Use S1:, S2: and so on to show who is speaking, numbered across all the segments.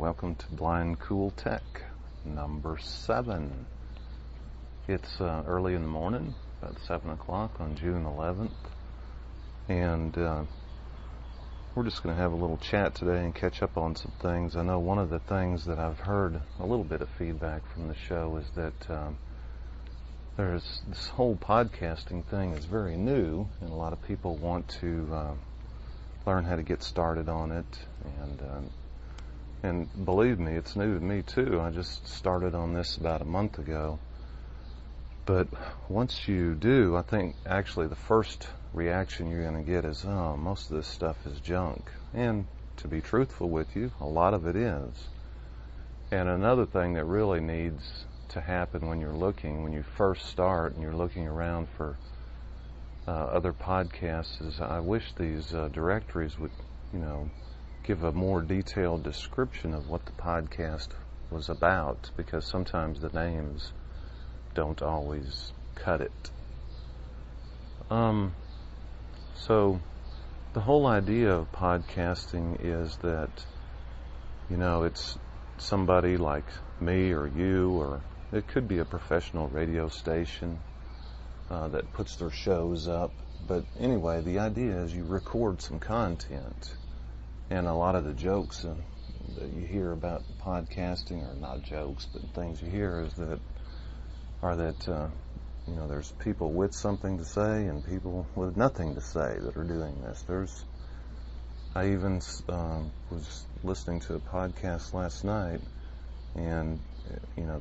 S1: welcome to Blind Cool Tech number 7. It's early in the morning, about 7 o'clock on June 11th, and we're just going to have a little chat today and catch up on some things. I know one of the things that I've heard a little bit of feedback from the show is that there's this whole podcasting thing is very new, and a lot of people want to learn how to get started on it, and believe me, it's new to me too. I just started on this about a month ago. But once you do, I think actually the first reaction you're going to get is, oh, most of this stuff is junk. And to be truthful with you, a lot of it is. And another thing that really needs to happen when you first start and you're looking around for other podcasts, is I wish these directories would, give a more detailed description of what the podcast was about, because sometimes the names don't always cut it. So the whole idea of podcasting is that, it's somebody like me or you, or it could be a professional radio station that puts their shows up. But anyway, the idea is you record some content. And a lot of the jokes that you hear about podcasting, or not jokes, but things you hear is that there's people with something to say and people with nothing to say that are doing this. I even was listening to a podcast last night, and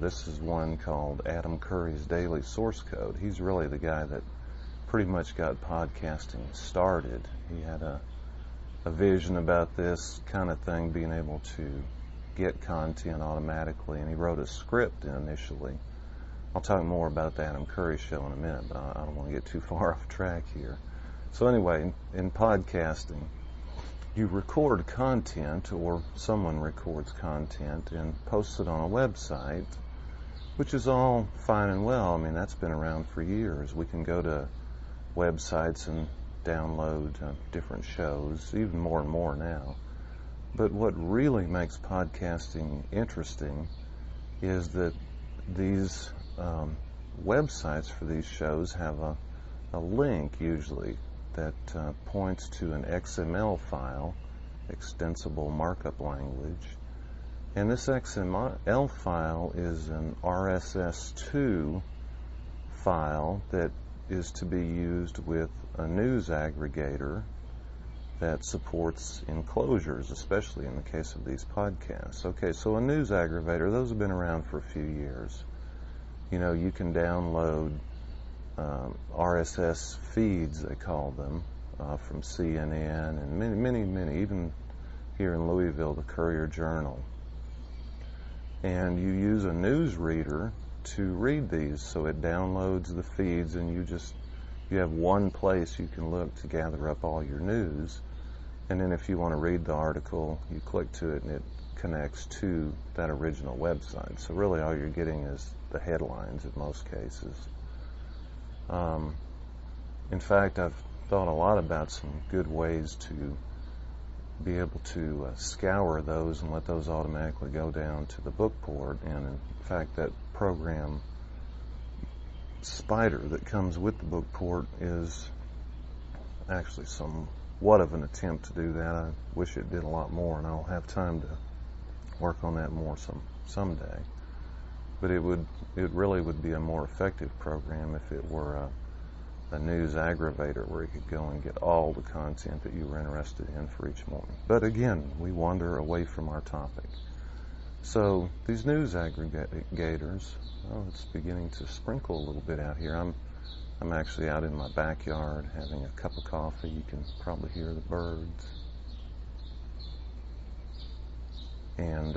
S1: this is one called Adam Curry's Daily Source Code. He's really the guy that pretty much got podcasting started. He had a vision about this kind of thing, being able to get content automatically, and he wrote a script initially. I'll talk more about the Adam Curry show in a minute, but I don't want to get too far off track here. So anyway, in podcasting, you record content, or someone records content and posts it on a website, which is all fine and well. I mean, that's been around for years. We can go to websites and download different shows, even more and more now. But what really makes podcasting interesting is that these websites for these shows have a link usually that points to an XML file, extensible markup language, and this XML file is an RSS2 file that is to be used with a news aggregator that supports enclosures, especially in the case of these podcasts. Okay, so a news aggregator, those have been around for a few years. You can download RSS feeds, they call them, from CNN and many, even here in Louisville, the Courier-Journal. And you use a news reader to read these, so it downloads the feeds, and you have one place you can look to gather up all your news. And then if you want to read the article, you click to it and it connects to that original website. So really all you're getting is the headlines in most cases. In fact, I've thought a lot about some good ways to be able to scour those and let those automatically go down to the book port. And in fact, that program Spider that comes with the book port is actually somewhat of an attempt to do that. I wish it did a lot more, and I'll have time to work on that more someday. But it really would be a more effective program if it were a news aggregator where you could go and get all the content that you were interested in for each morning. But again, we wander away from our topic. So these news aggregators, it's beginning to sprinkle a little bit out here. I'm actually out in my backyard having a cup of coffee. You can probably hear the birds. And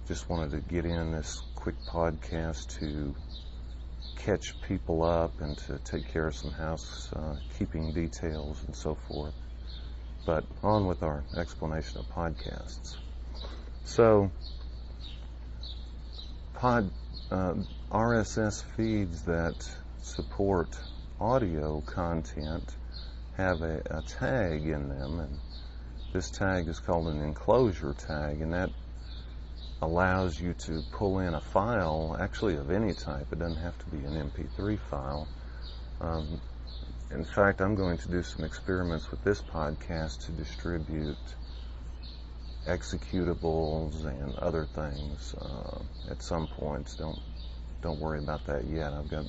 S1: just wanted to get in this quick podcast to catch people up and to take care of some housekeeping details and so forth. But on with our explanation of podcasts. So, RSS feeds that support audio content have a tag in them, and this tag is called an enclosure tag, and that allows you to pull in a file, actually of any type. It doesn't have to be an MP3 file. In fact, I'm going to do some experiments with this podcast to distribute executables and other things at some points. Don't worry about that yet. I've got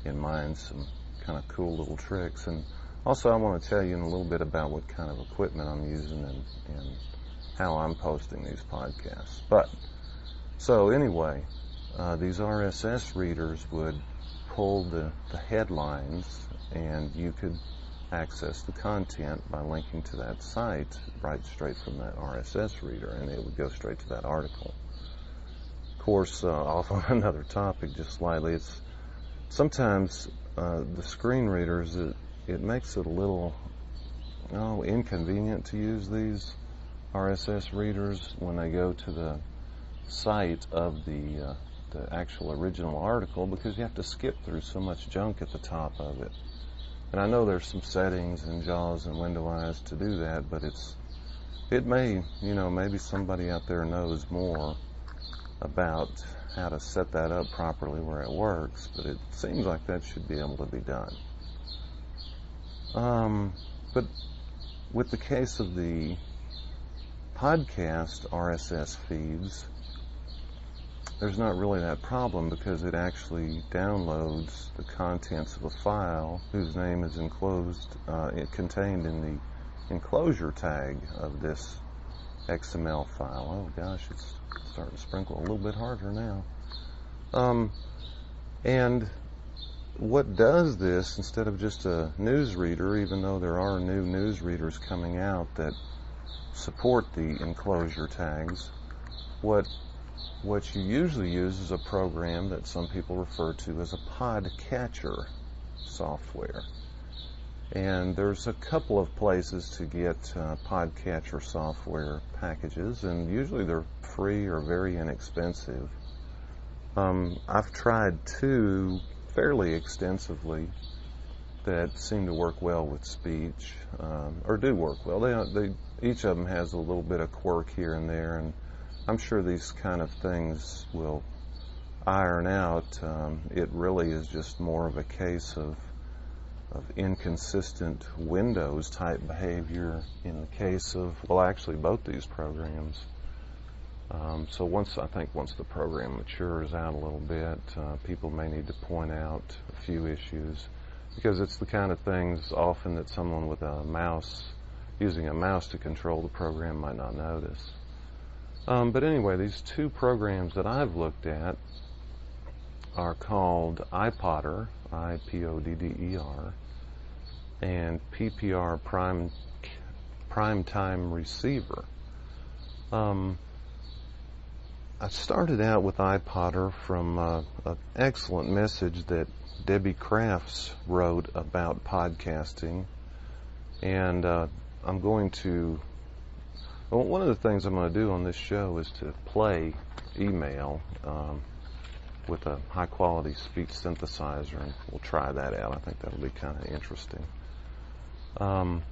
S1: in mind some kind of cool little tricks, and also I want to tell you in a little bit about what kind of equipment I'm using and how I'm posting these podcasts. So anyway, these RSS readers would pull the headlines, and you could access the content by linking to that site right straight from that RSS reader, and it would go straight to that article. Of course, off on another topic just slightly, it's sometimes the screen readers, it makes it a little inconvenient to use these RSS readers when they go to the site of the actual original article, because you have to skip through so much junk at the top of it. And I know there's some settings in JAWS and Windows to do that, but maybe somebody out there knows more about how to set that up properly where it works, but it seems like that should be able to be done. But with the case of the podcast RSS feeds, there's not really that problem, because it actually downloads the contents of a file whose name is contained in the enclosure tag of this XML file. Oh gosh, it's starting to sprinkle a little bit harder now. And what does this, instead of just a news reader, even though there are new news readers coming out that support the enclosure tags, what you usually use is a program that some people refer to as a podcatcher software. And there's a couple of places to get podcatcher software packages, and usually they're free or very inexpensive. I've tried two fairly extensively that seem to work well with speech, or do work well. They each of them has a little bit of quirk here and there, and I'm sure these kind of things will iron out. It really is just more of a case of inconsistent Windows type behavior in the case of, well, actually both these programs. So once the program matures out a little bit, people may need to point out a few issues, because it's the kind of things often that someone with using a mouse to control the program might not notice. But anyway, these two programs that I've looked at are called iPodder, iPodder, and PPR Primetime Receiver. I started out with iPodder from an excellent message that Debbie Crafts wrote about podcasting, and one of the things I'm going to do on this show is to play email with a high-quality speech synthesizer, and we'll try that out. I think that'll be kind of interesting. Got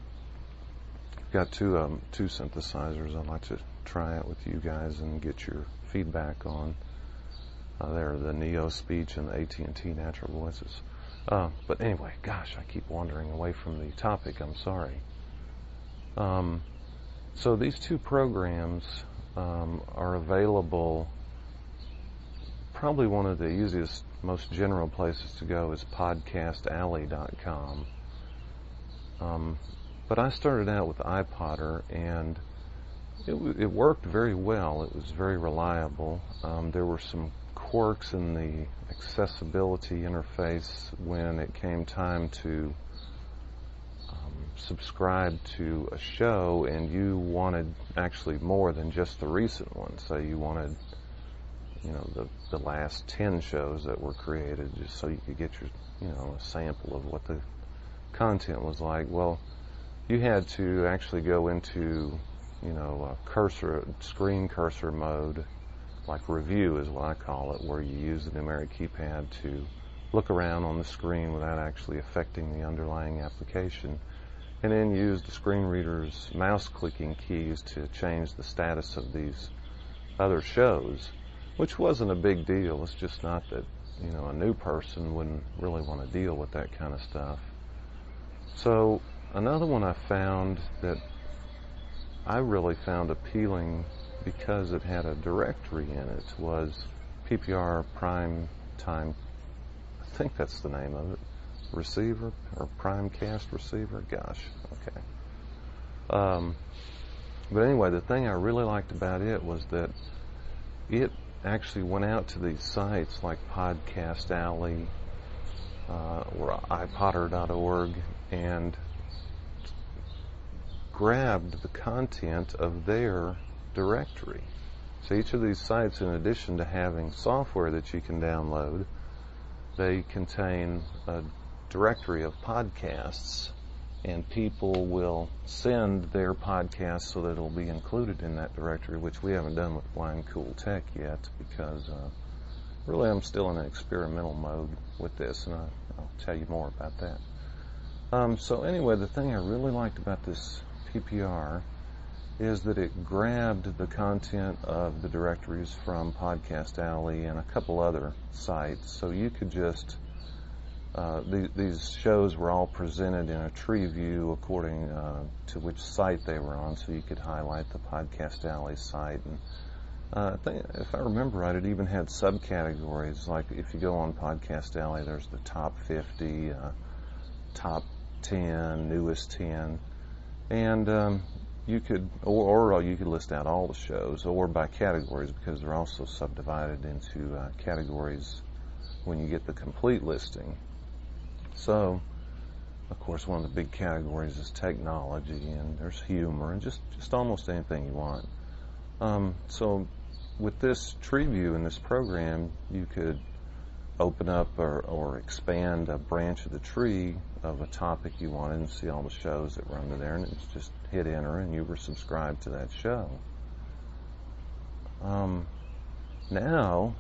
S1: two synthesizers I'd like to try out with you guys and get your feedback on. They're the Neo Speech and the AT&T Natural Voices. But anyway, gosh, I keep wandering away from the topic. I'm sorry. So these two programs are available. Probably one of the easiest, most general places to go is podcastalley.com. But I started out with iPodder, and it worked very well. It was very reliable. There were some quirks in the accessibility interface when it came time to subscribe to a show, and you wanted actually more than just the recent one. So you wanted, the last 10 shows that were created, just so you could get your, a sample of what the content was like. Well, you had to actually go into, screen cursor mode, like review is what I call it, where you use the numeric keypad to look around on the screen without actually affecting the underlying application, and then use the screen reader's mouse clicking keys to change the status of these other shows, which wasn't a big deal. It's just not that, a new person wouldn't really want to deal with that kind of stuff. So another one I found that I really found appealing because it had a directory in it was PPR Prime Time, I think that's the name of it, receiver, or Primecast receiver, gosh, okay. But anyway, the thing I really liked about it was that it actually went out to these sites like Podcast Alley or iPodder.org and grabbed the content of their directory. So each of these sites, in addition to having software that you can download, they contain a directory of podcasts, and people will send their podcasts so that it'll be included in that directory, which we haven't done with Blind Cool Tech yet because really I'm still in an experimental mode with this, and I'll tell you more about that. So anyway, the thing I really liked about this PPR is that it grabbed the content of the directories from Podcast Alley and a couple other sites, so you could just these shows were all presented in a tree view according to which site they were on, so you could highlight the Podcast Alley site. And I think, if I remember right, it even had subcategories. Like if you go on Podcast Alley, there's the top 50, top 10, newest 10, and you could, or you could list out all the shows, or by categories, because they're also subdivided into categories when you get the complete listing. So, of course, one of the big categories is technology, and there's humor, and just almost anything you want. So, with this tree view in this program, you could open up or expand a branch of the tree of a topic you wanted and see all the shows that were under there, and it's just hit enter, and you were subscribed to that show. Now,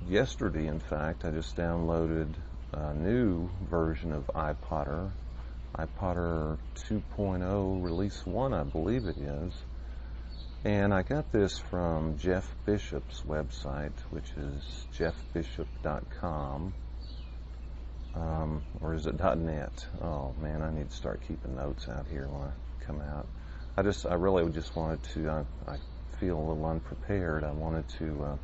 S1: yesterday, in fact, I just downloaded a new version of iPodder 2.0 release 1, I believe it is, and I got this from Jeff Bishop's website, which is jeffbishop.com, or is it .net? Oh man, I need to start keeping notes out here when I come out. I really just wanted to, I feel a little unprepared. I wanted to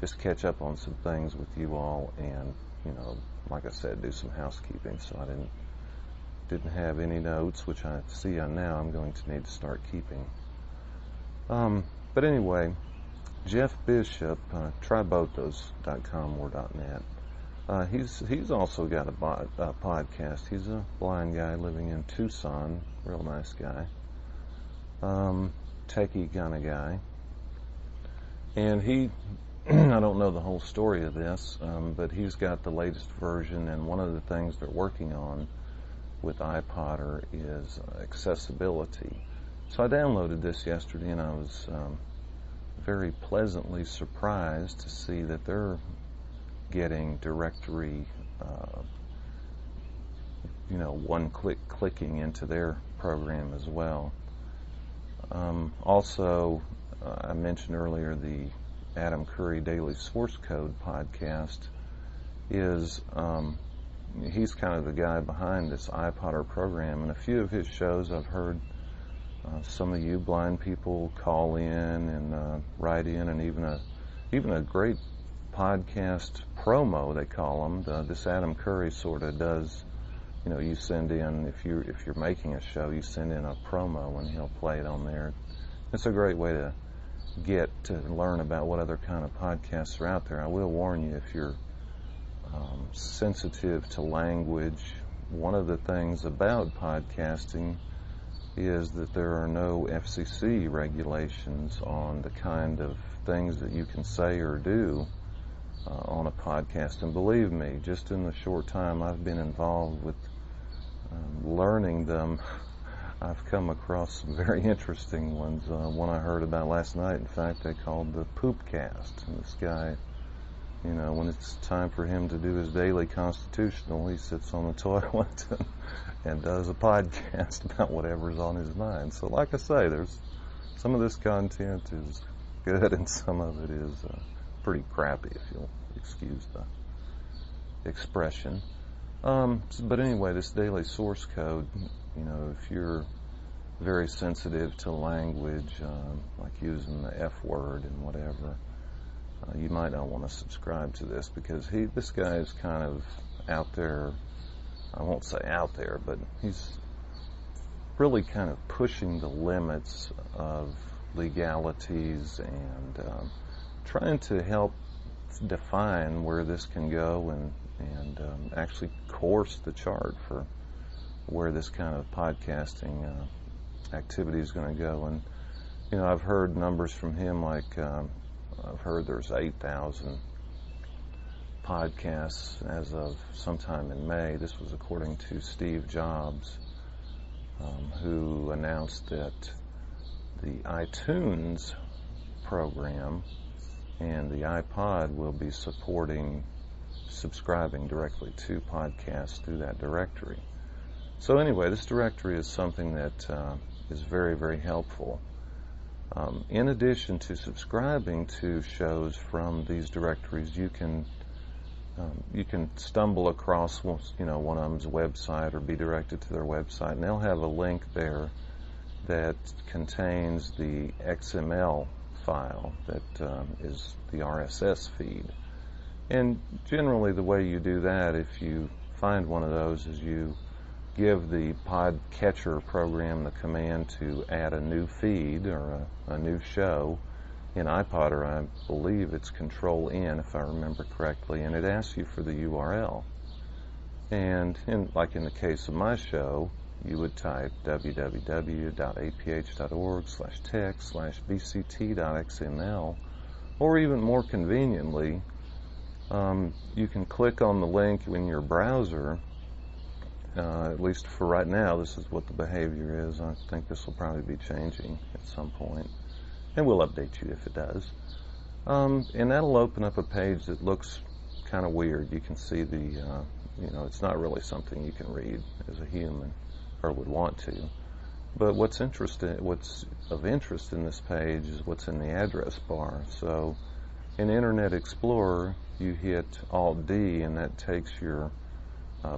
S1: just catch up on some things with you all, and like I said, do some housekeeping. So I didn't have any notes, which I see now I'm going to need to start keeping. But anyway, Jeff Bishop, try both those, .com or .net. He's also got a podcast. He's a blind guy living in Tucson, real nice guy, techie kind of guy, and he. I don't know the whole story of this, but he's got the latest version, and one of the things they're working on with iPodder is accessibility. So I downloaded this yesterday, and I was very pleasantly surprised to see that they're getting directory, one-click clicking into their program as well. Also, I mentioned earlier the Adam Curry Daily Source Code podcast is, he's kind of the guy behind this iPodder program, and a few of his shows I've heard some of you blind people call in and write in, and even a great podcast promo, they call them. This Adam Curry sort of does, you send in, if you're making a show, you send in a promo and he'll play it on there. It's a great way to get to learn about what other kind of podcasts are out there. I will warn you, if you're sensitive to language, one of the things about podcasting is that there are no FCC regulations on the kind of things that you can say or do on a podcast. And believe me, just in the short time I've been involved with learning them, I've come across some very interesting ones. One I heard about last night, in fact, they called the Poopcast. And this guy, when it's time for him to do his daily constitutional, he sits on the toilet and does a podcast about whatever's on his mind. So like I say, there's some of this content is good and some of it is pretty crappy, if you'll excuse the expression. But anyway, this daily source code, if you're very sensitive to language, like using the F word and whatever, you might not want to subscribe to this, because this guy is kind of out there. I won't say out there, but he's really kind of pushing the limits of legalities and trying to help define where this can go and actually course the chart for where this kind of podcasting activity is going to go. And I've heard numbers from him, like I've heard there's 8,000 podcasts as of sometime in May. This was according to Steve Jobs, who announced that the iTunes program and the iPod will be supporting subscribing directly to podcasts through that directory. So anyway, this directory is something that is very, very helpful. In addition to subscribing to shows from these directories, you can stumble across one of them's website or be directed to their website, and they'll have a link there that contains the XML file that is the RSS feed. And generally the way you do that, if you find one of those, is you give the podcatcher program the command to add a new feed or a new show. In iPod, or I believe it's Control-N, if I remember correctly, and it asks you for the URL. And like in the case of my show, you would type www.aph.org/text/bct.xml, or even more conveniently, you can click on the link in your browser. At least for right now, this is what the behavior is. I think this will probably be changing at some point, and we'll update you if it does. And that'll open up a page that looks kind of weird. You can see it's not really something you can read as a human, or would want to. But what's of interest in this page is what's in the address bar. So in Internet Explorer, you hit Alt-D, and that takes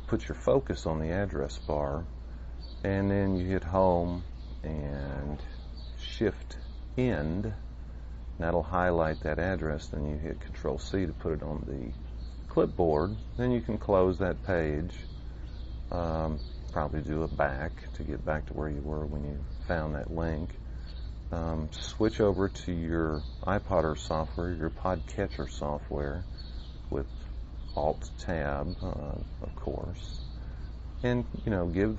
S1: puts your focus on the address bar, and then you hit Home and Shift End, and that'll highlight that address. Then you hit Control-C to put it on the clipboard. Then you can close that page, probably do a back to get back to where you were when you found that link. Switch over to your iPod software, your podcatcher software, with Alt-Tab, of course, and give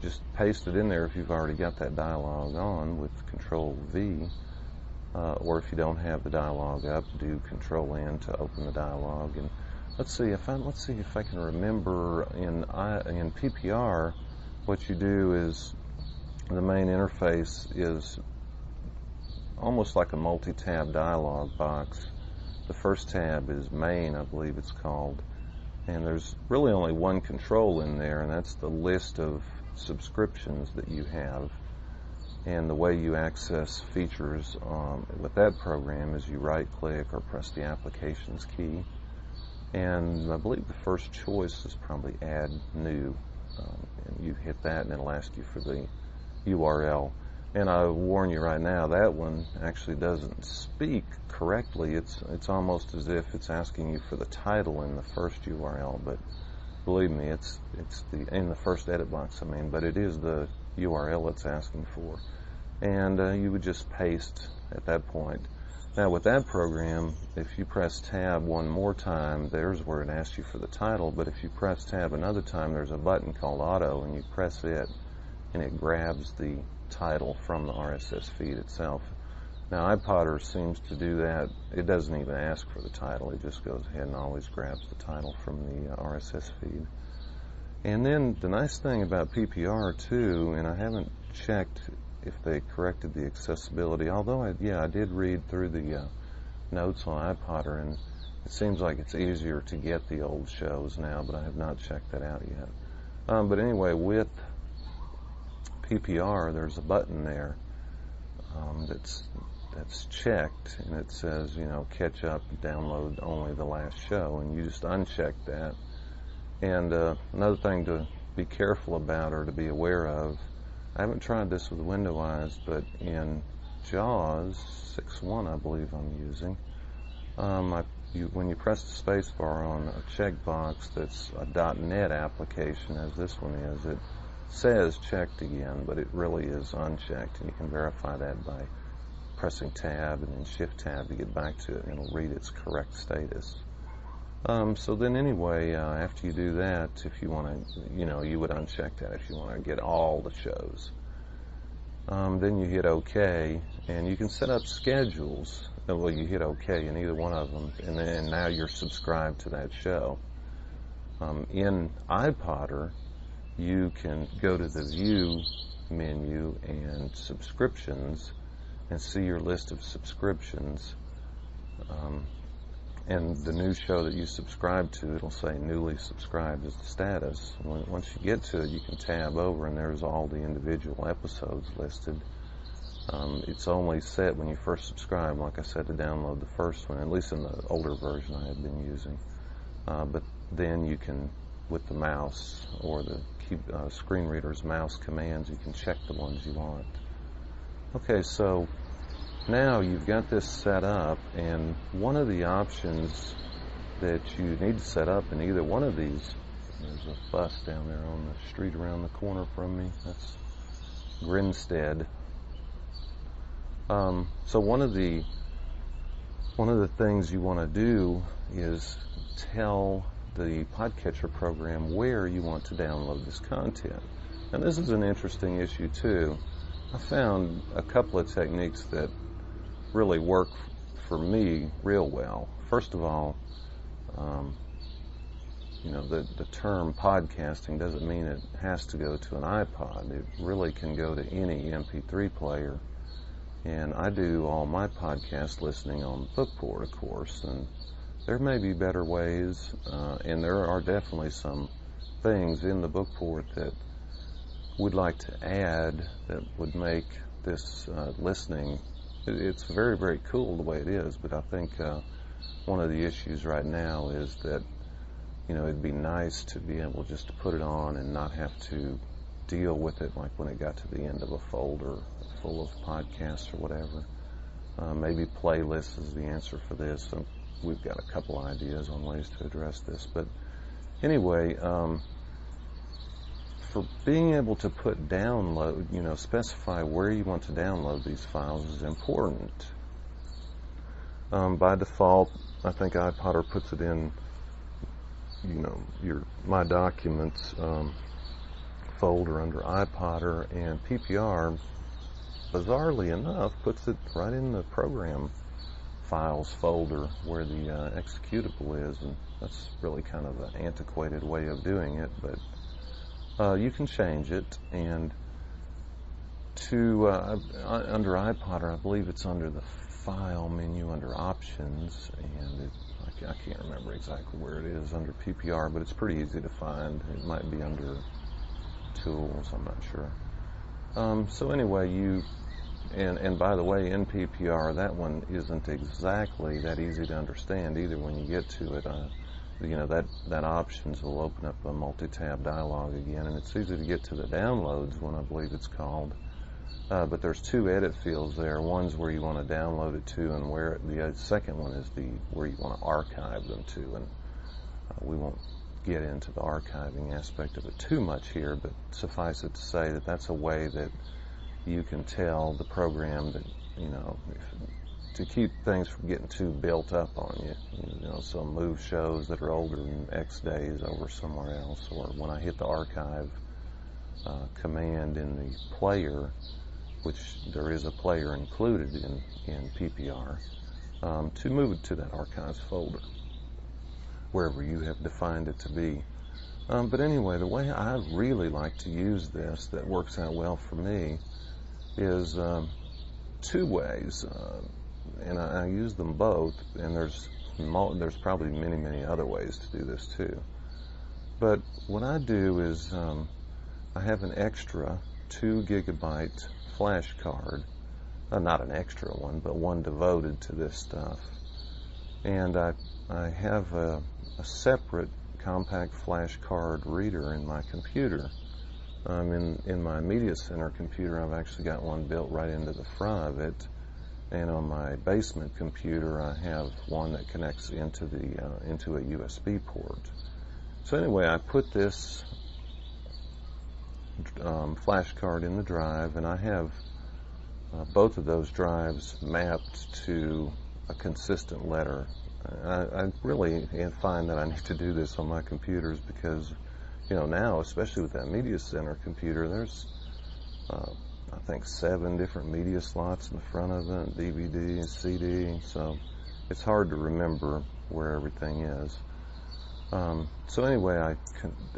S1: just paste it in there if you've already got that dialog on with Control-V, or if you don't have the dialog up, do Control-N to open the dialog. And let's see if I can remember in PPR, what you do is the main interface is almost like a multi-tab dialog box. The first tab is Main, I believe it's called, and there's really only one control in there, and that's the list of subscriptions that you have. And the way you access features with that program is you right-click or press the Applications key, and I believe the first choice is probably Add New, and you hit that and it'll ask you for the URL. And I warn you right now, that one actually doesn't speak correctly. It's almost as if it's asking you for the title in the first URL, but believe me, it's in the first edit box, but it is the URL it's asking for. And you would just paste at that point. Now with that program, if you press Tab one more time, there's where it asks you for the title, but if you press Tab another time, there's a button called Auto, and you press it, and it grabs the title from the RSS feed itself. Now iPodder seems to do that. It doesn't even ask for the title. It just goes ahead and always grabs the title from the RSS feed. And then the nice thing about PPR too, and I haven't checked if they corrected the accessibility, although I did read through the notes on iPodder, and it seems like it's easier to get the old shows now, but I have not checked that out yet. But anyway, with PPR, there's a button there that's that's checked, and it says, catch up, download only the last show, and you just uncheck that. And another thing to be careful about or to be aware of, I haven't tried this with WindowEyes, but in JAWS 6.1, I believe I'm using, when you press the space bar on a checkbox that's a .NET application, as this one is, it says checked again, but it really is unchecked, and you can verify that by pressing tab and then shift tab to get back to it, and it'll read its correct status. So then anyway, after you do that, if you want to, you would uncheck that if you want to get all the shows. Then you hit OK, and you can set up schedules. Well, you hit OK in either one of them, and then now you're subscribed to that show. In iPodder, you can go to the View menu and Subscriptions and see your list of subscriptions. And the new show that you subscribe to, it'll say newly subscribed as the status. Once you get to it, you can tab over, and there's all the individual episodes listed. It's only set when you first subscribe, like I said, to download the first one, at least in the older version I had been using. But then you can, with the mouse or the screen reader's mouse commands, you can check the ones you want. Okay, so now you've got this set up, and one of the options that you need to set up in either one of these, there's a bus down there on the street around the corner from me, that's Grinstead. So one of the things you want to do is tell the podcatcher program where you want to download this content. And this is an interesting issue too. I found a couple of techniques that really work for me real well. First of all, the term podcasting doesn't mean it has to go to an iPod. It really can go to any MP3 player. And I do all my podcast listening on Bookport, of course, and there may be better ways, and there are definitely some things in the Bookport that we'd like to add that would make this listening, it's very, very cool the way it is, but I think one of the issues right now is that, it'd be nice to be able just to put it on and not have to deal with it like when it got to the end of a folder full of podcasts or whatever. Maybe playlists is the answer for this. We've got a couple ideas on ways to address this. But anyway, for being able to put download, specify where you want to download these files is important. By default, I think iPodder puts it in, your My Documents folder under iPodder, and PPR, bizarrely enough, puts it right in the program files folder where the executable is, and that's really kind of an antiquated way of doing it, but you can change it. And under iPodder, I believe it's under the File menu under Options, and I can't remember exactly where it is under PPR, but it's pretty easy to find. It might be under Tools, I'm not sure. So anyway, and by the way, in PPR, that one isn't exactly that easy to understand either when you get to it. That Options will open up a multi-tab dialog again, and it's easy to get to the Downloads one, I believe it's called. But there's two edit fields there. One's where you want to download it to, and where the second one is where you want to archive them to. And we won't get into the archiving aspect of it too much here, but suffice it to say that that's a way that you can tell the program that, to keep things from getting too built up on you. So move shows that are older than X days over somewhere else, or when I hit the archive command in the player, which there is a player included in PPR, to move it to that archives folder, wherever you have defined it to be. But anyway, the way I really like to use this that works out well for me is two ways, and I use them both, and there's probably many, many other ways to do this too. But what I do is I have an extra 2 gigabyte flash card not an extra one, but one devoted to this stuff. And I have a separate compact flash card reader in my computer. In my media center computer, I've actually got one built right into the front of it, and on my basement computer, I have one that connects into a USB port. So anyway, I put this flash card in the drive, and I have both of those drives mapped to a consistent letter. I really find that I need to do this on my computers because, now, especially with that media center computer, there's, I think, 7 different media slots in the front of it, DVD and CD, so it's hard to remember where everything is. So anyway,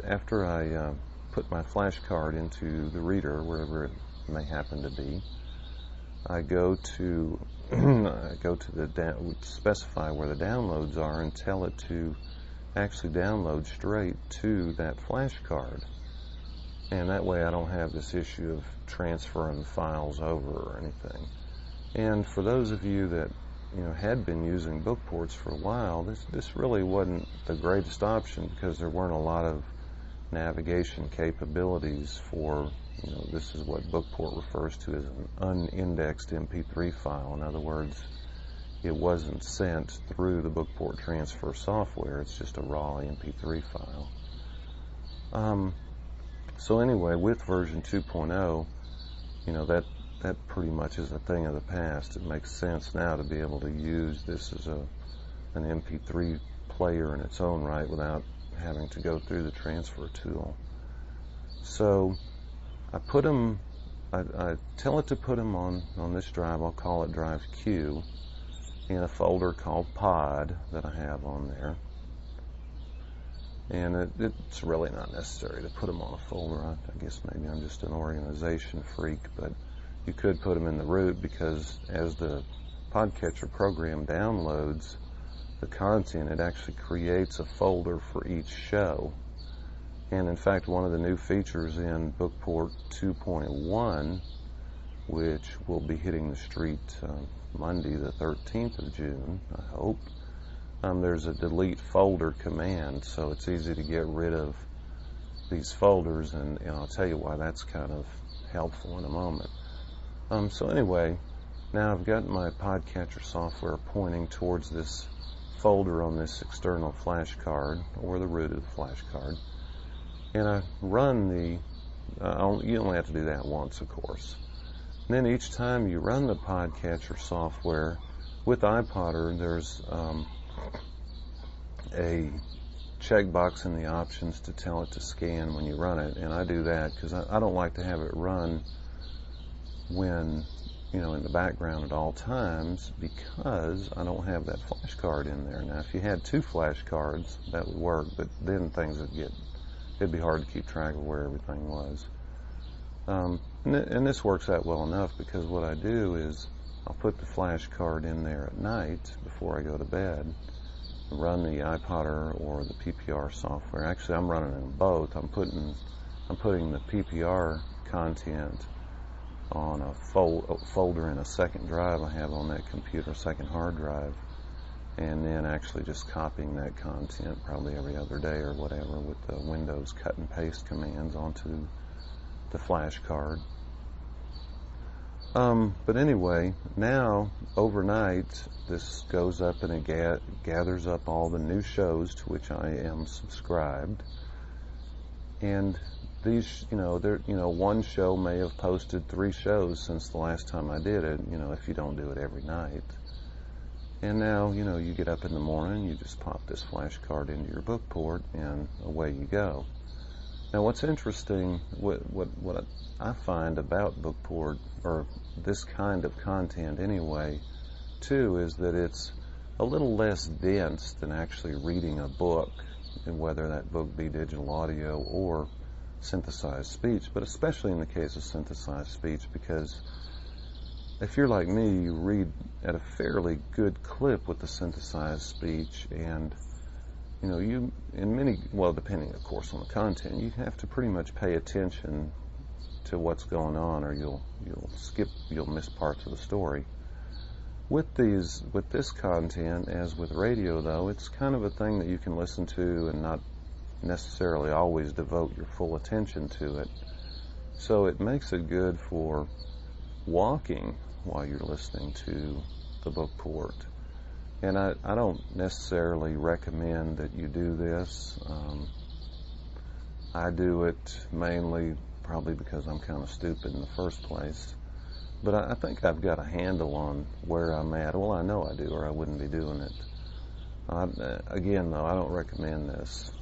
S1: after I put my flash card into the reader, wherever it may happen to be, I go to specify where the downloads are and tell it to actually download straight to that flash card. And that way I don't have this issue of transferring the files over or anything. And for those of you that had been using book ports for a while, this really wasn't the greatest option because there weren't a lot of navigation capabilities for, this is what bookport refers to as an unindexed MP3 file. In other words, it wasn't sent through the bookport transfer software. It's just a raw MP3 file. So anyway, with version 2.0, that pretty much is a thing of the past. It makes sense now to be able to use this as an MP3 player in its own right without having to go through the transfer tool. So I tell it to put them on this drive. I'll call it drive Q, in a folder called pod that I have on there. And it's really not necessary to put them on a folder. I guess maybe I'm just an organization freak, but you could put them in the root because as the Podcatcher program downloads the content, it actually creates a folder for each show. And in fact, one of the new features in Bookport 2.1, which will be hitting the street Monday the 13th of June, I hope, there's a delete folder command, so it's easy to get rid of these folders, and I'll tell you why that's kind of helpful in a moment. So anyway, now I've got my Podcatcher software pointing towards this folder on this external flash card, or the root of the flash card, and I run you only have to do that once, of course. And then each time you run the Podcatcher software, with iPodder, there's a checkbox in the options to tell it to scan when you run it, and I do that because I don't like to have it run when in the background at all times, because I don't have that flash card in there. Now, if you had 2 flash cards, that would work, but then it'd be hard to keep track of where everything was. And this works out well enough because what I do is I'll put the flash card in there at night before I go to bed, run the iPodder or the PPR software. Actually, I'm running them both. I'm putting the PPR content on a folder in a second drive I have on that computer, second hard drive, and then actually just copying that content probably every other day or whatever with the Windows cut and paste commands onto the flash card. But anyway, now overnight this goes up and it gathers up all the new shows to which I am subscribed, and these, one show may have posted 3 shows since the last time I did it, if you don't do it every night. And now, you get up in the morning, you just pop this flash card into your book port, and away you go. Now, what's interesting, what I find about Bookport, or this kind of content anyway, too, is that it's a little less dense than actually reading a book, and whether that book be digital audio or synthesized speech, but especially in the case of synthesized speech, because if you're like me, you read at a fairly good clip with the synthesized speech, and depending of course on the content, you have to pretty much pay attention to what's going on, or you'll miss parts of the story. With this content, as with radio though, it's kind of a thing that you can listen to and not necessarily always devote your full attention to it. So it makes it good for walking while you're listening to the book port. And I don't necessarily recommend that you do this. I do it mainly probably because I'm kind of stupid in the first place. But I think I've got a handle on where I'm at. Well, I know I do, or I wouldn't be doing it. Again, though, I don't recommend this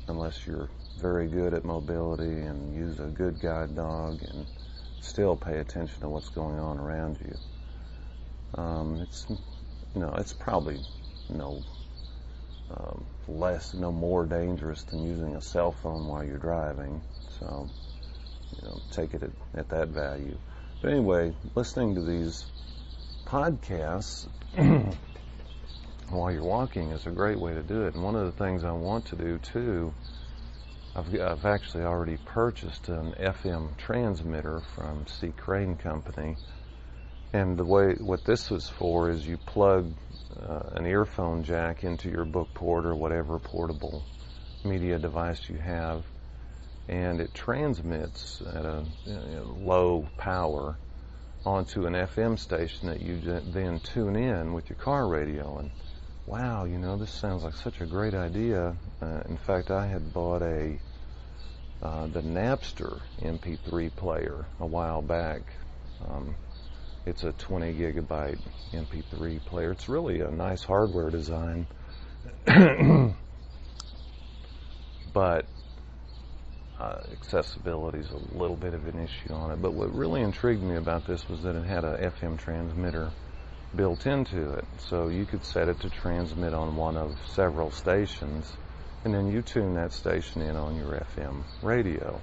S1: unless you're very good at mobility and use a good guide dog and still pay attention to what's going on around you. It's probably no more dangerous than using a cell phone while you're driving. So, take it at that value. But anyway, listening to these podcasts while you're walking is a great way to do it. And one of the things I want to do too, I've actually already purchased an FM transmitter from C. Crane Company. And what this was for is you plug an earphone jack into your book port or whatever portable media device you have, and it transmits at a low power onto an FM station that you then tune in with your car radio. And wow, this sounds like such a great idea. In fact, I had bought the Napster MP3 player a while back. It's a 20 gigabyte MP3 player. It's really a nice hardware design, but accessibility is a little bit of an issue on it. But what really intrigued me about this was that it had a FM transmitter built into it. So you could set it to transmit on one of several stations, and then you tune that station in on your FM radio.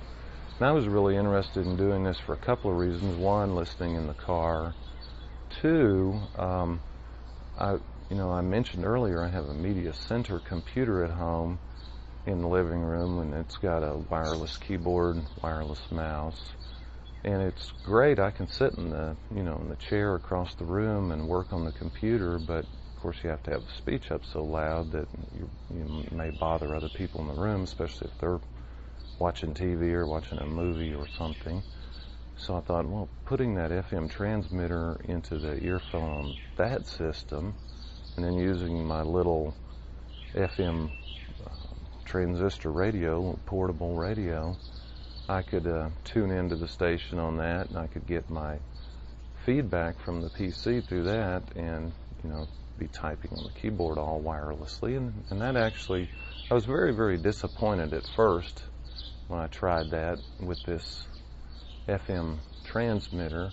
S1: And I was really interested in doing this for a couple of reasons. One, listening in the car. Two, I mentioned earlier I have a media center computer at home in the living room, and it's got a wireless keyboard, wireless mouse, and it's great. I can sit in the chair across the room and work on the computer, but of course you have to have the speech up so loud that you may bother other people in the room, especially if they're watching TV or watching a movie or something. So I thought, well, putting that FM transmitter into the earphone on that system, and then using my little FM transistor radio, portable radio, I could tune into the station on that, and I could get my feedback from the PC through that, and be typing on the keyboard all wirelessly. And that actually, I was very, very disappointed at first when I tried that with this FM transmitter,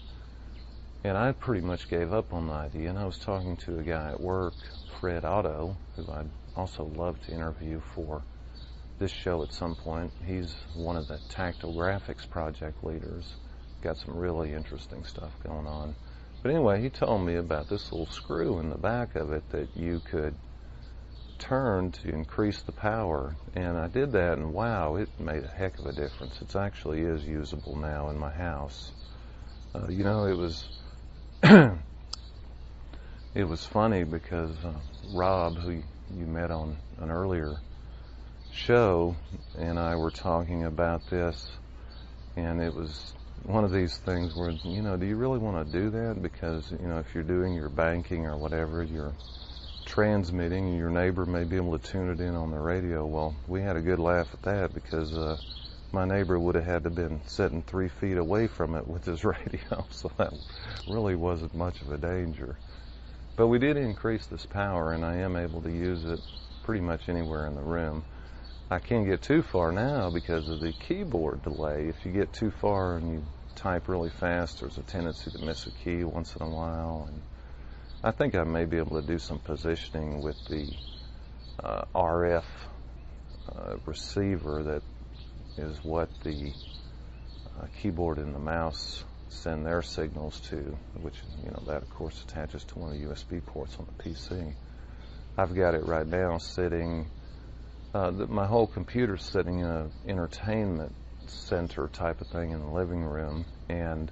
S1: and I pretty much gave up on the idea. And I was talking to a guy at work, Fred Otto, who I'd also love to interview for this show at some point. He's one of the Tactile Graphics project leaders. Got some really interesting stuff going on. But anyway, he told me about this little screw in the back of it that you could turn to increase the power, and I did that, and wow, it made a heck of a difference. It actually is usable now in my house. It was it was funny because Rob, who you met on an earlier show, and I were talking about this, and it was one of these things where, do you really want to do that? Because, if you're doing your banking or whatever, you're transmitting, and your neighbor may be able to tune it in on the radio. Well, we had a good laugh at that because my neighbor would have had to been sitting 3 feet away from it with his radio, so that really wasn't much of a danger. But we did increase this power, and I am able to use it pretty much anywhere in the room. I can't get too far now because of the keyboard delay. If you get too far and you type really fast, there's a tendency to miss a key once in a while. And I think I may be able to do some positioning with the RF receiver that is what the keyboard and the mouse send their signals to, which, that of course attaches to one of the USB ports on the PC. I've got it right now sitting, my whole computer's sitting in an entertainment center type of thing in the living room, and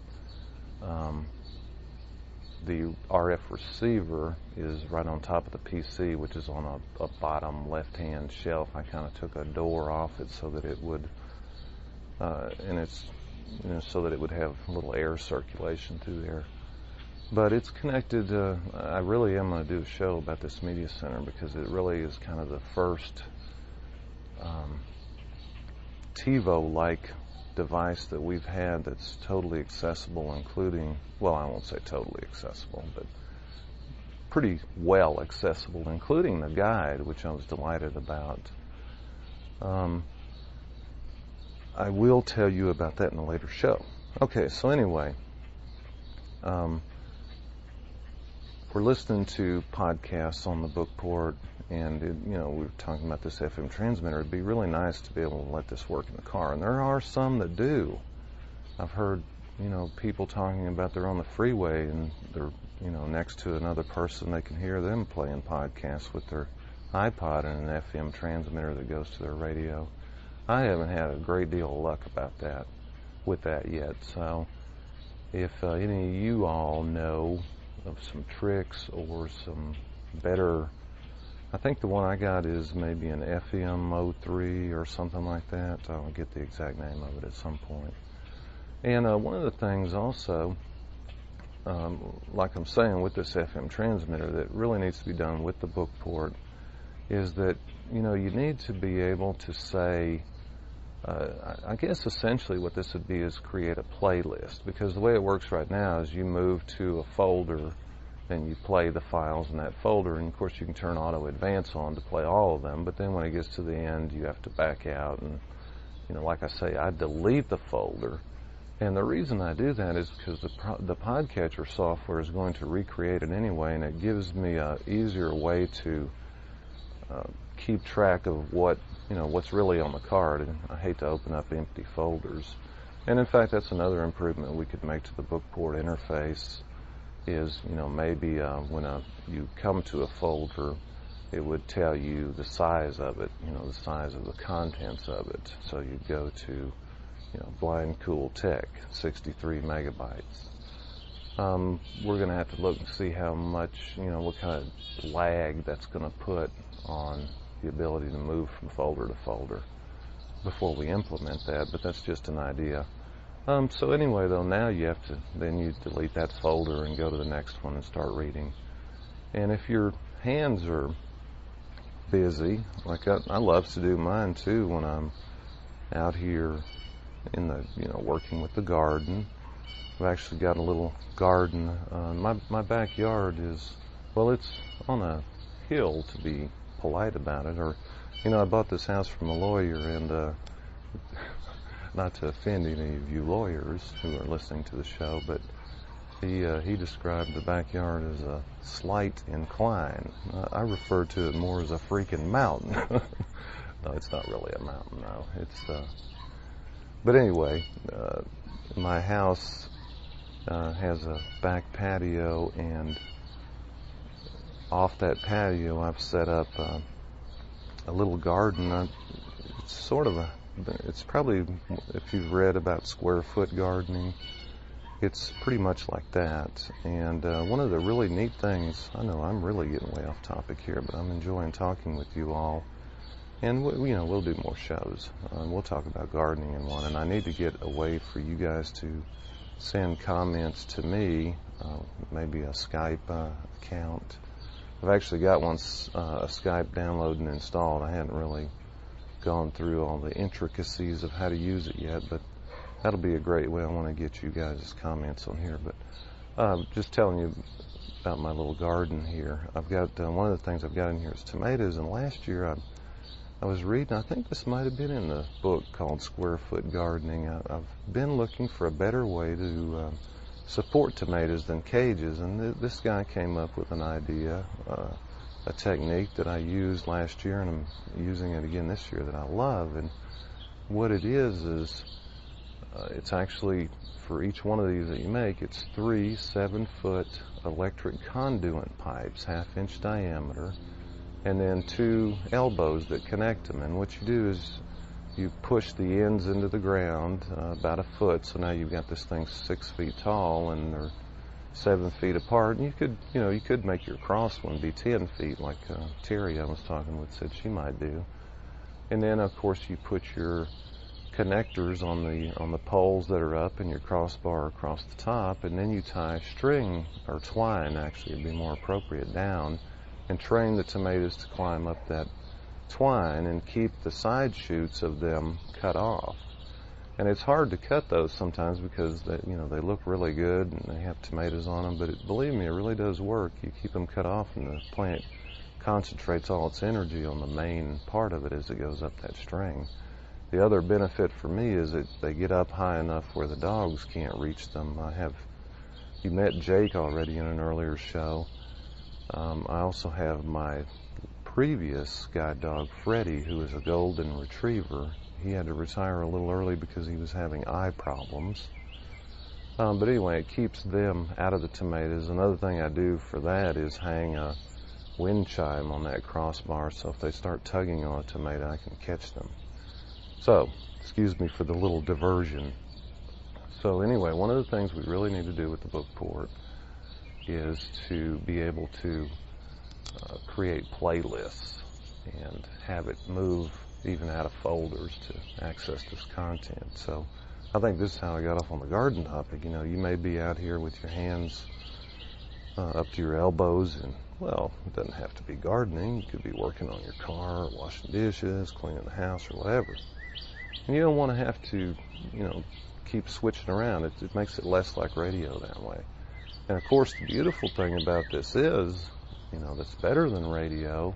S1: the RF receiver is right on top of the PC, which is on a bottom left-hand shelf. I kind of took a door off it so that it would, and it's, so that it would have a little air circulation through there. But it's connected. I really am going to do a show about this media center because it really is kind of the first TiVo-like device that we've had that's totally accessible, including, well, I won't say totally accessible, but pretty well accessible, including the guide, which I was delighted about. I will tell you about that in a later show. Okay, so anyway, we're listening to podcasts on the Bookport, and we were talking about this FM transmitter. It'd be really nice to be able to let this work in the car, and there are some that do. I've heard people talking about they're on the freeway and they're next to another person. They can hear them playing podcasts with their iPod and an FM transmitter that goes to their radio. I haven't had a great deal of luck with that yet. So if any of you all know of some tricks or some better, I think the one I got is maybe an FM03 or something like that. I'll get the exact name of it at some point. And one of the things also, like I'm saying with this FM transmitter, that really needs to be done with the Bookport is that you need to be able to say, I guess essentially what this would be is create a playlist, because the way it works right now is you move to a folder and you play the files in that folder, and of course you can turn auto advance on to play all of them, but then when it gets to the end you have to back out and like I say, I delete the folder. And the reason I do that is because the podcatcher software is going to recreate it anyway, and it gives me a easier way to keep track of what's really on the card. And I hate to open up empty folders. And in fact, that's another improvement we could make to the Bookport interface is, maybe when you come to a folder, it would tell you the size of it, the size of the contents of it. So you go to, Blind Cool Tech, 63 megabytes. We're going to have to look and see how much, what kind of lag that's going to put on the ability to move from folder to folder before we implement that, but that's just an idea. So anyway, though, now you delete that folder and go to the next one and start reading. And if your hands are busy, like I love to do mine too when I'm out here in the, working with the garden. I've actually got a little garden. My backyard is, well, it's on a hill, to be polite about it. Or, I bought this house from a lawyer, and not to offend any of you lawyers who are listening to the show, but he described the backyard as a slight incline. I refer to it more as a freaking mountain. No, it's not really a mountain, no. It's but anyway, my house has a back patio, and off that patio I've set up a little garden. It's probably, if you've read about square foot gardening, it's pretty much like that. And one of the really neat things, I know I'm really getting way off topic here, but I'm enjoying talking with you all. And we'll do more shows. We'll talk about gardening in one, and I need to get a way for you guys to send comments to me, maybe a Skype account. I've actually got a Skype downloaded and installed. I hadn't really gone through all the intricacies of how to use it yet, but that'll be a great way. I want to get you guys' comments on here. But just telling you about my little garden here. I've got one of the things I've got in here is tomatoes, and last year I was reading, I think this might have been in the book called Square Foot Gardening. I've been looking for a better way to support tomatoes than cages, and this guy came up with an idea, a technique that I used last year, and I'm using it again this year, that I love. And what it is it's actually, for each one of these that you make, it's 3 7-foot electric conduit pipes, 1/2 inch diameter, and then 2 elbows that connect them. And what you do is you push the ends into the ground about a foot, so now you've got this thing 6 feet tall and they're 7 feet apart, and you could make your cross one be 10 feet like Terry I was talking with said she might do. And then of course you put your connectors on the poles that are up and your crossbar across the top, and then you tie string, or twine actually would be more appropriate, down and train the tomatoes to climb up that twine and keep the side shoots of them cut off. And it's hard to cut those sometimes because they look really good and they have tomatoes on them, but believe me, it really does work. You keep them cut off and the plant concentrates all its energy on the main part of it as it goes up that string. The other benefit for me is that they get up high enough where the dogs can't reach them. You met Jake already in an earlier show. I also have my previous guide dog, Freddie, who is a golden retriever. He had to retire a little early because he was having eye problems. But anyway, it keeps them out of the tomatoes. Another thing I do for that is hang a wind chime on that crossbar, so if they start tugging on a tomato, I can catch them. So, excuse me for the little diversion. So anyway, one of the things we really need to do with the book port is to be able to create playlists and have it move even out of folders to access this content. So I think this is how I got off on the garden topic. You may be out here with your hands up to your elbows, and well, it doesn't have to be gardening. You could be working on your car, or washing dishes, cleaning the house, or whatever. And you don't want to have to, keep switching around. It makes it less like radio that way. And of course, the beautiful thing about this is, that's better than radio.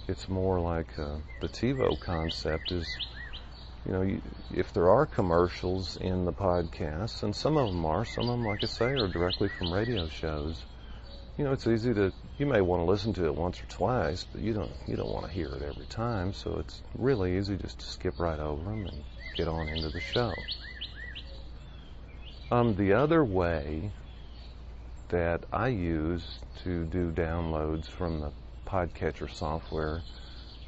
S1: It's more like the TiVo concept is, if there are commercials in the podcasts, and some of them, like I say, are directly from radio shows. It's easy you may want to listen to it once or twice, but you don't want to hear it every time, so it's really easy just to skip right over them and get on into the show. The other way that I use to do downloads from the podcatcher software,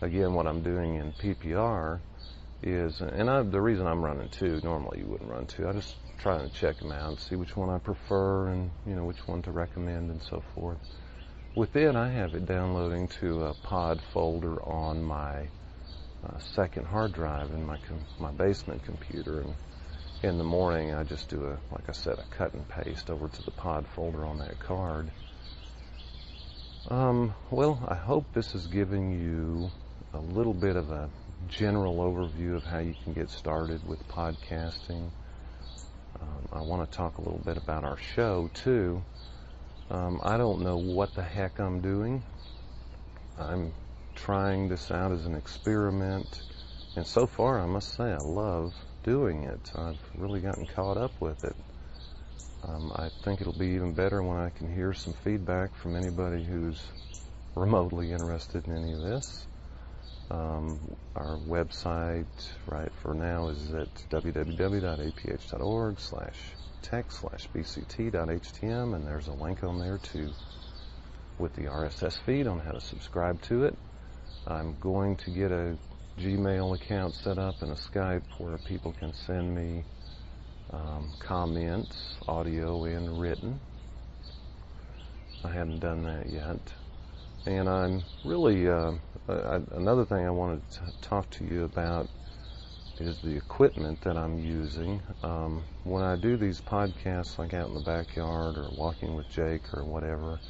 S1: again, what I'm doing in PPR is, and the reason I'm running two, normally you wouldn't run two, I just try to check them out, see which one I prefer, and which one to recommend and so forth. Within, I have it downloading to a pod folder on my second hard drive in my basement computer, and in the morning I just do like I said, a cut and paste over to the pod folder on that card. Well, I hope this is giving you a little bit of a general overview of how you can get started with podcasting. I want to talk a little bit about our show too. I don't know what the heck I'm doing. I'm trying this out as an experiment, and so far I must say I love doing it. I've really gotten caught up with it. I think it'll be even better when I can hear some feedback from anybody who's remotely interested in any of this. Our website right for now is at www.aph.org/text/bct.htm, and there's a link on there with the RSS feed on how to subscribe to it. I'm going to get a Gmail account set up and a Skype where people can send me comments, audio and written. I haven't done that yet. And I'm really, another thing I wanted to talk to you about is the equipment that I'm using. When I do these podcasts, like out in the backyard or walking with Jake or whatever,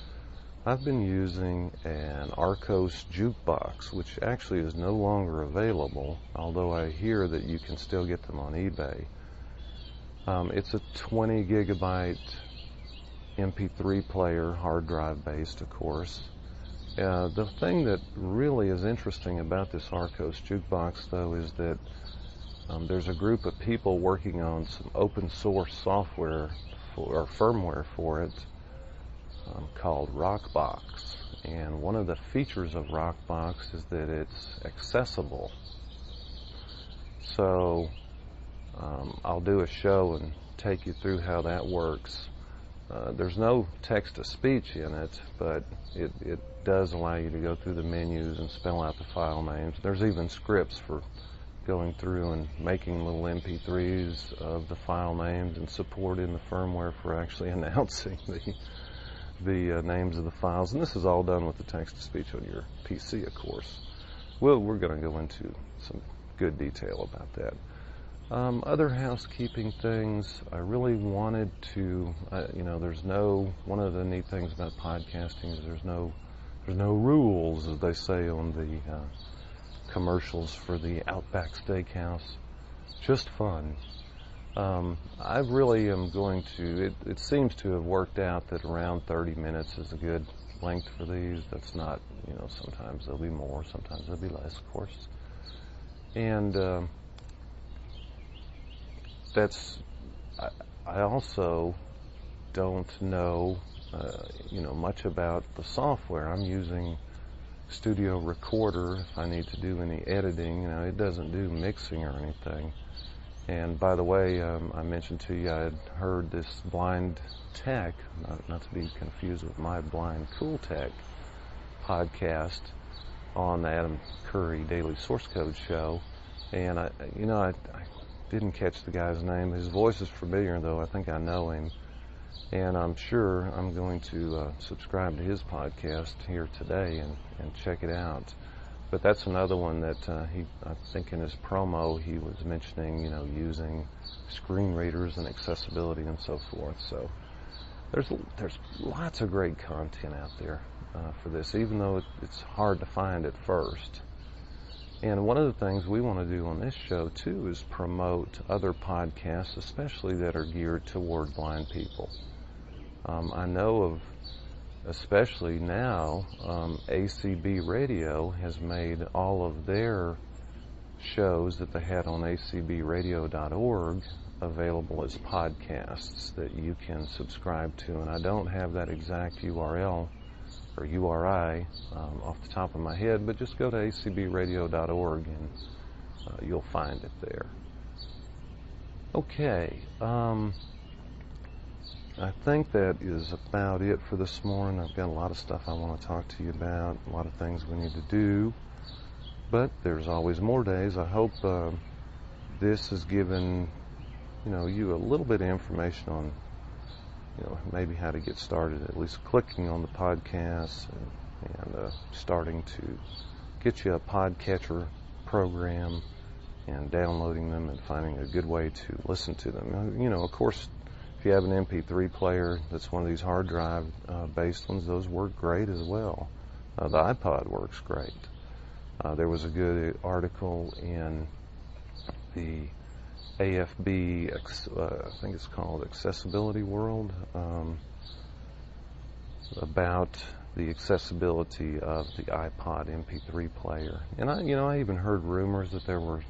S1: I've been using an Arcos jukebox, which actually is no longer available, although I hear that you can still get them on eBay. It's a 20 gigabyte MP3 player, hard drive based, of course. The thing that really is interesting about this Arcos jukebox, though, is that there's a group of people working on some open source software or firmware for it called Rockbox. And one of the features of Rockbox is that it's accessible. So I'll do a show and take you through how that works. There's no text-to-speech in it, but it does allow you to go through the menus and spell out the file names. There's even scripts for going through and making little MP3s of the file names and supporting the firmware for actually announcing the names of the files. And this is all done with the text-to-speech on your PC, of course. Well, we're going to go into some good detail about that. Other housekeeping things, I really wanted to, one of the neat things about podcasting is there's no rules, as they say on the commercials for the Outback Steakhouse. Just fun. I really am going to, it seems to have worked out that around 30 minutes is a good length for these. That's not, sometimes there'll be more, sometimes there'll be less, of course. And I also don't know, much about the software. I'm using Studio Recorder if I need to do any editing. It doesn't do mixing or anything. And by the way, I mentioned to you I had heard this Blind Tech, not to be confused with My Blind Cool Tech podcast on the Adam Curry Daily Source Code show. And I didn't catch the guy's name. His voice is familiar, though. I think I know him. And I'm sure I'm going to subscribe to his podcast here today and check it out. But that's another one that I think in his promo he was mentioning, using screen readers and accessibility and so forth. So there's lots of great content out there for this, even though it's hard to find at first. And one of the things we want to do on this show, too, is promote other podcasts, especially that are geared toward blind people. I know of, especially now, ACB Radio has made all of their shows that they had on acbradio.org available as podcasts that you can subscribe to. And I don't have that exact URL or URI off the top of my head, but just go to acbradio.org and you'll find it there. Okay, I think that is about it for this morning. I've got a lot of stuff I want to talk to you about, a lot of things we need to do, but there's always more days. I hope this has given you a little bit of information on maybe how to get started, at least clicking on the podcasts and starting to get you a podcatcher program and downloading them and finding a good way to listen to them. Of course, if you have an MP3 player that's one of these hard drive based ones, those work great as well. The iPod works great. There was a good article in the AFB, I think it's called Accessibility World, about the accessibility of the iPod MP3 player. And I even heard rumors that there was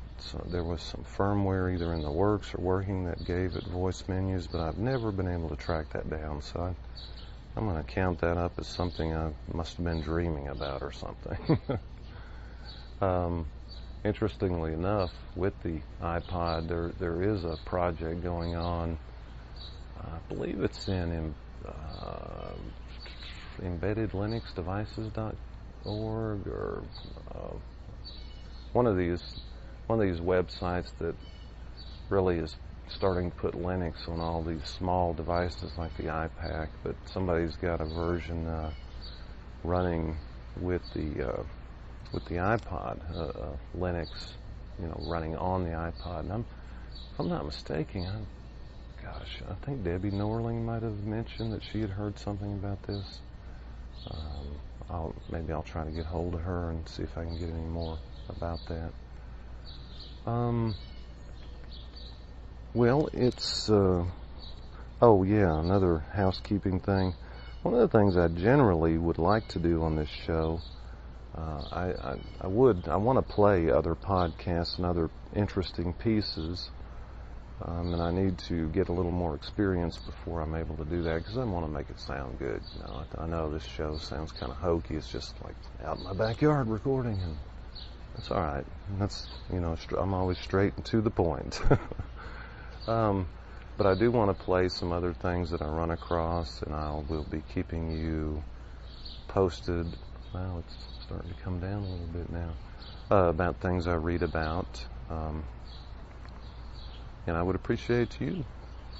S1: some firmware either in the works or working that gave it voice menus, but I've never been able to track that down. So I'm going to count that up as something I must have been dreaming about or something. Interestingly enough, with the iPod, there is a project going on. I believe it's in embeddedlinuxdevices.org or one of these websites that really is starting to put Linux on all these small devices like the iPad. But somebody's got a version running with the iPod, Linux, running on the iPod. And if I'm not mistaken, I think Debbie Norling might have mentioned that she had heard something about this. Maybe I'll try to get hold of her and see if I can get any more about that. Well, it's another housekeeping thing. One of the things I generally would like to do on this show, I want to play other podcasts and other interesting pieces, and I need to get a little more experience before I'm able to do that, because I want to make it sound good. I know this show sounds kind of hokey. It's just like out in my backyard recording, and that's all right. That's I'm always straight and to the point. But I do want to play some other things that I run across, and I will be keeping you posted. Well, it's starting to come down a little bit now, about things I read about. And I would appreciate you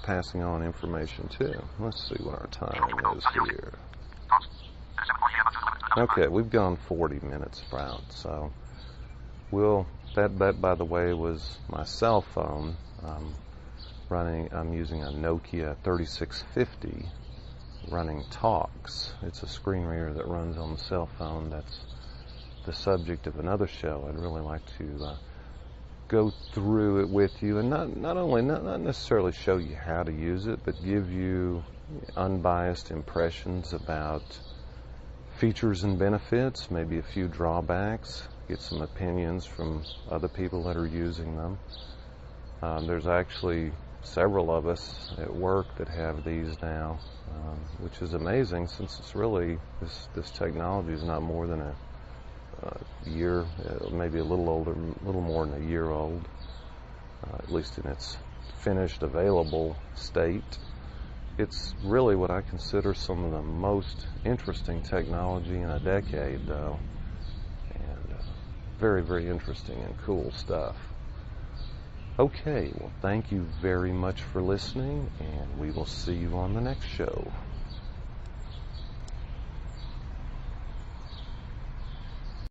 S1: passing on information too. Let's see what our time is here. Okay, we've gone 40 minutes about, so that by the way was my cell phone. I'm using a Nokia 3650 running Talks. It's a screen reader that runs on the cell phone. That's the subject of another show. I'd really like to go through it with you, and not necessarily show you how to use it, but give you unbiased impressions about features and benefits, maybe a few drawbacks, get some opinions from other people that are using them. There's actually several of us at work that have these now, which is amazing, since it's really, this technology is not more than a year, maybe a little older, a little more than a year old, at least in its finished, available state. It's really what I consider some of the most interesting technology in a decade, though, and very, very interesting and cool stuff. Okay, well, thank you very much for listening, and we will see you on the next show.